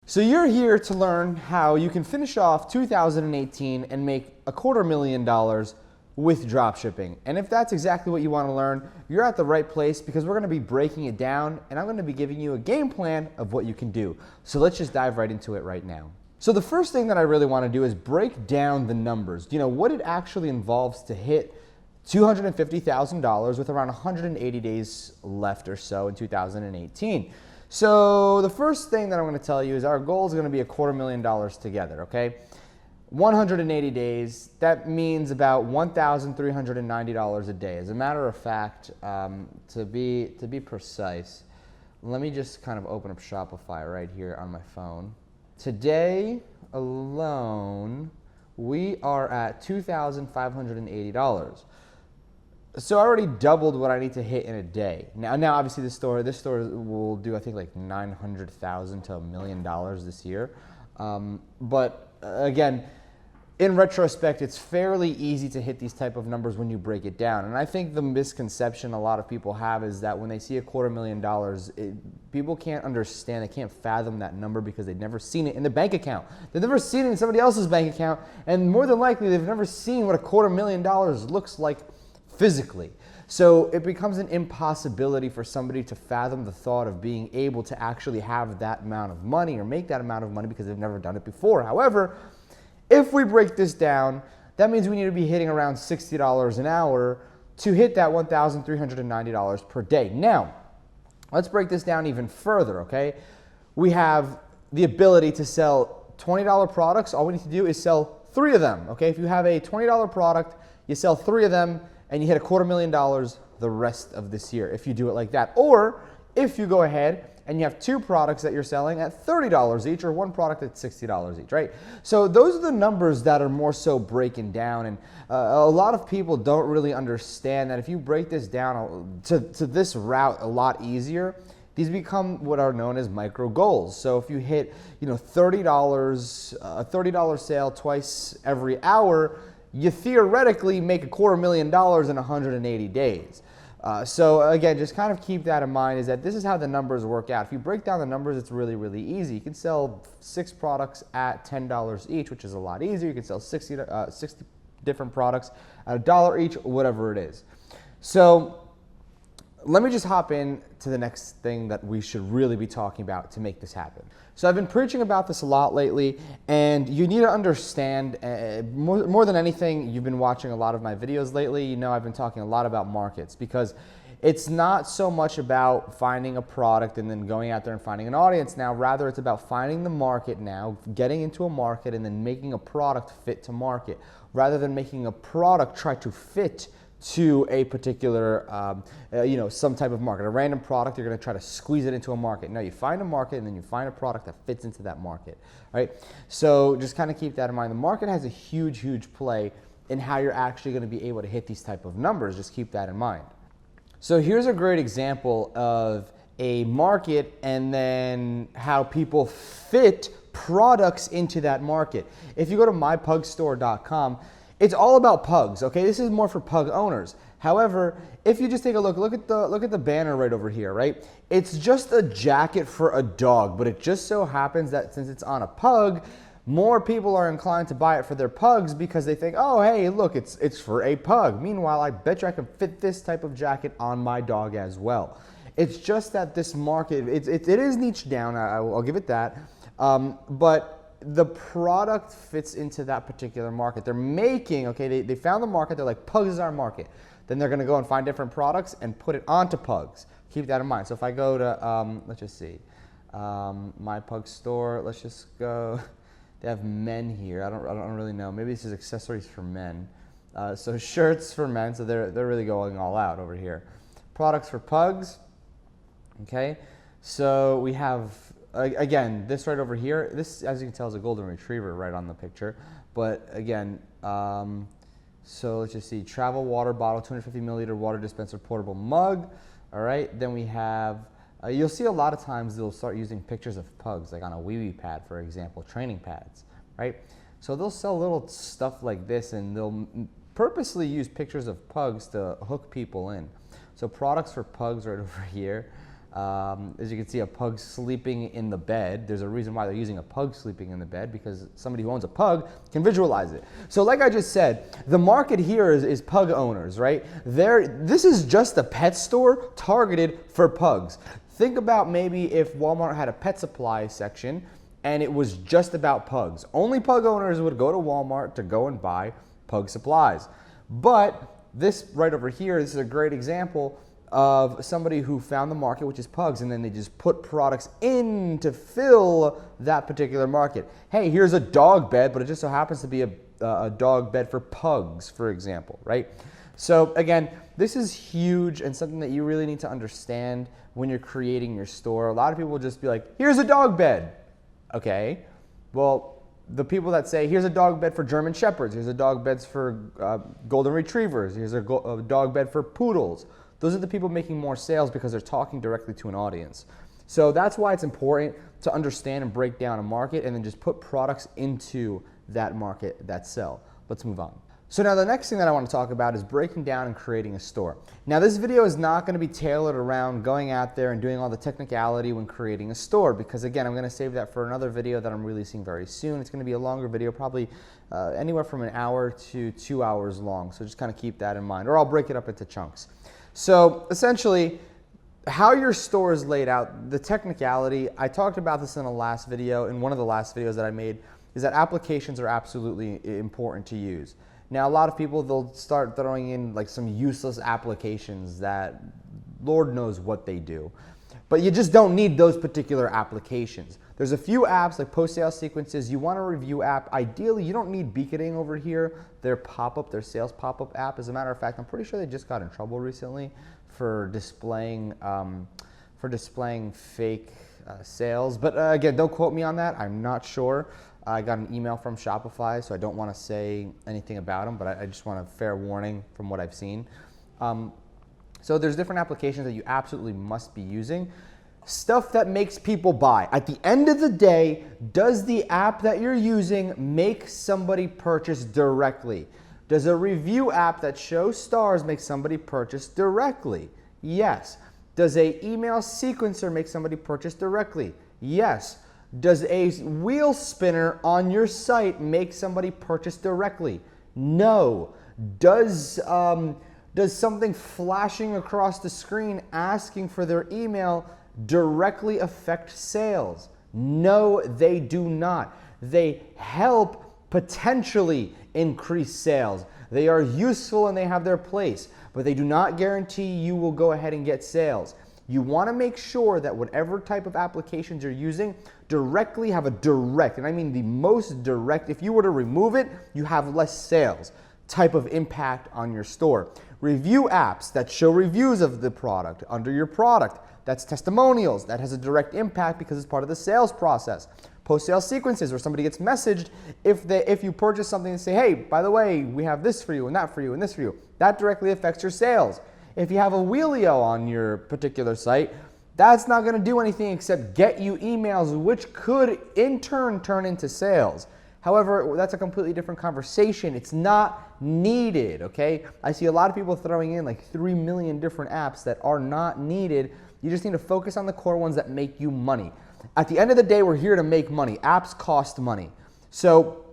So you're here to learn how you can finish off 2018 and make $250,000 with dropshipping. And if that's exactly what you want to learn, you're at the right place because we're going to be breaking it down and I'm going to be giving you a game plan of what you can do. So let's just dive right into it right now. So the first thing that I really want to do is break down the numbers. You know, what it actually involves to hit $250,000 with around 180 days left or so in 2018. So the first thing that I'm going to tell you is our goal is going to be $250,000 together, okay? 180 days, that means about $1,390 a day. As a matter of fact, to be precise, let me just kind of open up Shopify right here on my phone. Today alone, we are at $2,580. So I already doubled what I need to hit in a day. Now obviously this store will do I think like $900,000 to $1 million this year. But again, in retrospect, it's fairly easy to hit these type of numbers when you break it down. And I think the misconception a lot of people have is that when they see $250,000, people can't understand, they can't fathom that number because they've never seen it in their bank account. They've never seen it in somebody else's bank account, and more than likely they've never seen what $250,000 looks like physically. So it becomes an impossibility for somebody to fathom the thought of being able to actually have that amount of money or make that amount of money because they've never done it before. However, if we break this down, that means we need to be hitting around $60 an hour to hit that $1,390 per day. Now, let's break this down even further, okay? We have the ability to sell $20 products. All we need to do is sell 3 of them, okay? If you have a $20 product, you sell 3 of them, and you hit $250,000 the rest of this year if you do it like that. Or if you go ahead and you have 2 products that you're selling at $30 each or 1 product at $60 each, right? So those are the numbers that are more so breaking down, and a lot of people don't really understand that if you break this down to this route a lot easier, these become what are known as micro goals. So if you hit, $30, a $30 sale twice every hour, you theoretically make $250,000 in 180 days. So again, just kind of keep that in mind, is that this is how the numbers work out. If you break down the numbers, it's really, really easy. You can sell 6 products at $10 each, which is a lot easier. You can sell 60 different products at $1 each, whatever it is. So let me just hop in to the next thing that we should really be talking about to make this happen. So I've been preaching about this a lot lately, and you need to understand, more than anything, you've been watching a lot of my videos lately, I've been talking a lot about markets, because it's not so much about finding a product and then going out there and finding an audience now. Rather, it's about finding the market now, getting into a market, and then making a product fit to market, rather than making a product try to fit to a particular, some type of market. A random product, you're going to try to squeeze it into a market. No, you find a market and then you find a product that fits into that market, right? So just kind of keep that in mind. The market has a huge, huge play in how you're actually going to be able to hit these type of numbers. Just keep that in mind. So here's a great example of a market and then how people fit products into that market. If you go to mypugstore.com, it's all about pugs, okay? This is more for pug owners. However, if you just take a look at the banner right over here, right? It's just a jacket for a dog, but it just so happens that since it's on a pug, more people are inclined to buy it for their pugs because they think, oh, hey, look, it's for a pug. Meanwhile, I bet you I can fit this type of jacket on my dog as well. It's just that this market, it is niche down, I'll give it that, but the product fits into that particular market. They're making, okay, they found the market, they're like, pugs is our market. Then they're gonna go and find different products and put it onto pugs. Keep that in mind. So if I go to, let's just see, My Pug Store, let's just go, they have men here. I don't really know. Maybe this is accessories for men. So shirts for men, so they're really going all out over here. Products for pugs, okay? So we have, again, this right over here, this, as you can tell, is a golden retriever right on the picture. But again, so let's just see, travel water bottle, 250 milliliter water dispenser, portable mug. All right, then we have, you'll see a lot of times they'll start using pictures of pugs, like on a wee-wee pad, for example, training pads, right? So they'll sell little stuff like this, and they'll purposely use pictures of pugs to hook people in. So products for pugs right over here. As you can see, a pug sleeping in the bed. There's a reason why they're using a pug sleeping in the bed, because somebody who owns a pug can visualize it. So like I just said, the market here is pug owners, right? This is just a pet store targeted for pugs. Think about maybe if Walmart had a pet supply section and it was just about pugs. Only pug owners would go to Walmart to go and buy pug supplies. But this right over here, this is a great example of somebody who found the market, which is pugs, and then they just put products in to fill that particular market. Hey, here's a dog bed, but it just so happens to be a dog bed for pugs, for example, right? So again, this is huge and something that you really need to understand when you're creating your store. A lot of people will just be like, here's a dog bed. Okay, well, the people that say, here's a dog bed for German Shepherds, here's a dog bed for Golden Retrievers, here's a dog bed for Poodles. Those are the people making more sales because they're talking directly to an audience. So that's why it's important to understand and break down a market and then just put products into that market that sell. Let's move on. So now the next thing that I want to talk about is breaking down and creating a store. Now this video is not going to be tailored around going out there and doing all the technicality when creating a store, because again, I'm going to save that for another video that I'm releasing very soon. It's going to be a longer video, probably anywhere from an hour to 2 hours long. So just kind of keep that in mind, or I'll break it up into chunks. So essentially, how your store is laid out, the technicality, I talked about this in a last video, in one of the last videos that I made, is that applications are absolutely important to use. Now, a lot of people, they'll start throwing in like some useless applications that Lord knows what they do. But you just don't need those particular applications. There's a few apps like post-sale sequences. You want a review app. Ideally, you don't need beaconing over here. Their sales pop-up app. As a matter of fact, I'm pretty sure they just got in trouble recently for displaying fake sales. But again, don't quote me on that. I'm not sure. I got an email from Shopify, so I don't want to say anything about them, but I just want a fair warning from what I've seen. So there's different applications that you absolutely must be using. Stuff that makes people buy. At the end of the day, does the app that you're using make somebody purchase directly? Does a review app that shows stars make somebody purchase directly? Yes. Does a email sequencer make somebody purchase directly? Yes. Does a wheel spinner on your site make somebody purchase directly? No. Does something flashing across the screen asking for their email directly affect sales? No, they do not. They help potentially increase sales. They are useful and they have their place, but they do not guarantee you will go ahead and get sales. You want to make sure that whatever type of applications you're using directly have a direct, and I mean the most direct, if you were to remove it, you have less sales, type of impact on your store. Review apps that show reviews of the product under your product, that's testimonials, that has a direct impact because it's part of the sales process. Post-sale sequences where somebody gets messaged if you purchase something and say, hey, by the way, we have this for you and that for you and this for you. That directly affects your sales. If you have a Wheelio on your particular site, that's not going to do anything except get you emails, which could in turn turn into sales. However, that's a completely different conversation. It's not needed, okay? I see a lot of people throwing in like 3 million different apps that are not needed. You just need to focus on the core ones that make you money. At the end of the day, we're here to make money. Apps cost money. So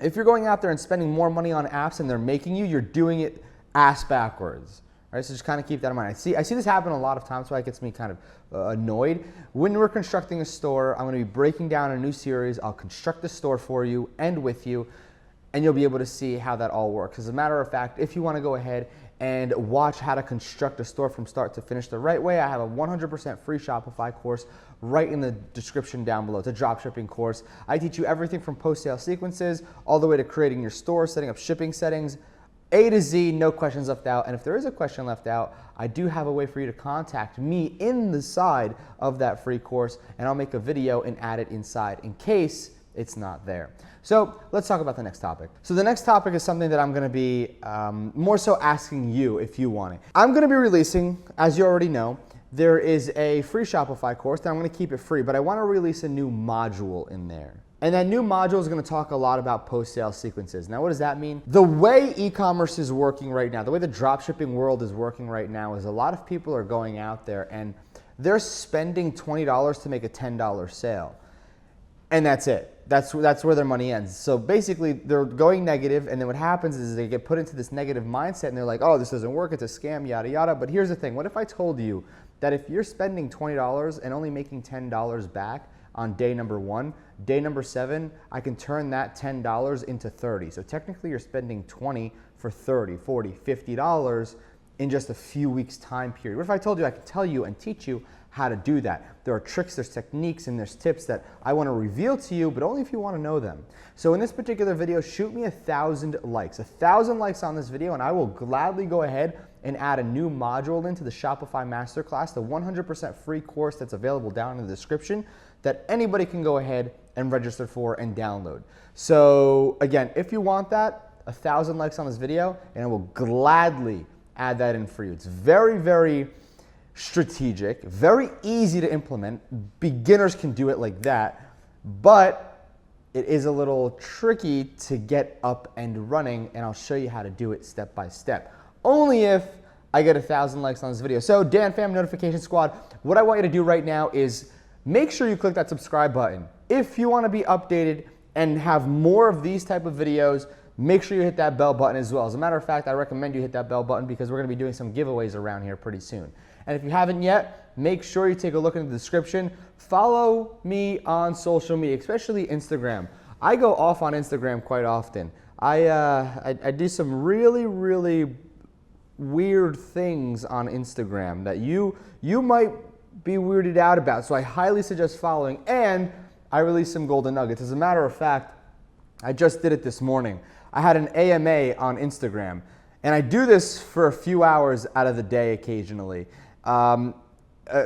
if you're going out there and spending more money on apps and they're making you, you're doing it ass backwards. All right, so just kind of keep that in mind. I see this happen a lot of times, so it gets me kind of annoyed. When we're constructing a store, I'm going to be breaking down a new series. I'll construct the store for you and with you, and you'll be able to see how that all works. As a matter of fact, if you want to go ahead and watch how to construct a store from start to finish the right way, I have a 100% free Shopify course right in the description down below. It's a dropshipping course. I teach you everything from post-sale sequences all the way to creating your store, setting up shipping settings, A to Z, no questions left out. And if there is a question left out, I do have a way for you to contact me in the side of that free course, and I'll make a video and add it inside in case it's not there. So let's talk about the next topic. So the next topic is something that I'm going to be more so asking you if you want it. I'm going to be releasing, as you already know, there is a free Shopify course that I'm going to keep it free, but I want to release a new module in there. And that new module is going to talk a lot about post-sale sequences. Now, what does that mean? The way e-commerce is working right now, the way the dropshipping world is working right now is a lot of people are going out there and they're spending $20 to make a $10 sale. And that's it. That's where their money ends. So basically, they're going negative, and then what happens is they get put into this negative mindset, and they're like, oh, this doesn't work, it's a scam, yada, yada. But here's the thing. What if I told you that if you're spending $20 and only making $10 back on day number 1, day number 7, I can turn that $10 into $30. So technically, you're spending $20 for $30, $40, $50 in just a few weeks time period. What if I told you I could tell you and teach you how to do that? There are tricks, there's techniques, and there's tips that I want to reveal to you, but only if you want to know them. So in this particular video, shoot me 1,000 likes. 1,000 likes on this video, and I will gladly go ahead and add a new module into the Shopify Masterclass, the 100% free course that's available down in the description that anybody can go ahead and register for and download. So again, if you want that, 1,000 likes on this video, and I will gladly add that in for you. It's very, very strategic, very easy to implement. Beginners can do it like that, but it is a little tricky to get up and running, and I'll show you how to do it step by step. Only if I get 1,000 likes on this video. So Dan Fam Notification Squad, what I want you to do right now is make sure you click that subscribe button. If you want to be updated and have more of these type of videos, make sure you hit that bell button as well. As a matter of fact, I recommend you hit that bell button because we're going to be doing some giveaways around here pretty soon. And if you haven't yet, make sure you take a look in the description. Follow me on social media, especially Instagram. I go off on Instagram quite often. I do some really, really weird things on Instagram that you might be weirded out about. So I highly suggest following, and I release some golden nuggets. As a matter of fact, I just did it this morning. I had an AMA on Instagram, and I do this for a few hours out of the day occasionally.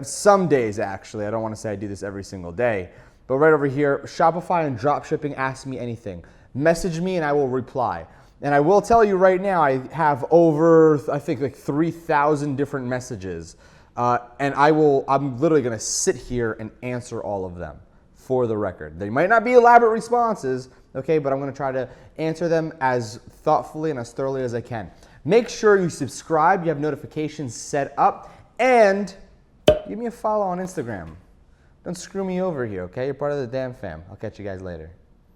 Some days, actually. I don't want to say I do this every single day. But right over here, Shopify and Dropshipping, ask me anything. Message me and I will reply. And I will tell you right now, I have over, I think, like 3,000 different messages. And I'm literally going to sit here and answer all of them for the record. They might not be elaborate responses, okay, but I'm going to try to answer them as thoughtfully and as thoroughly as I can. Make sure you subscribe, you have notifications set up, and give me a follow on Instagram. Don't screw me over here, okay? You're part of the damn fam. I'll catch you guys later.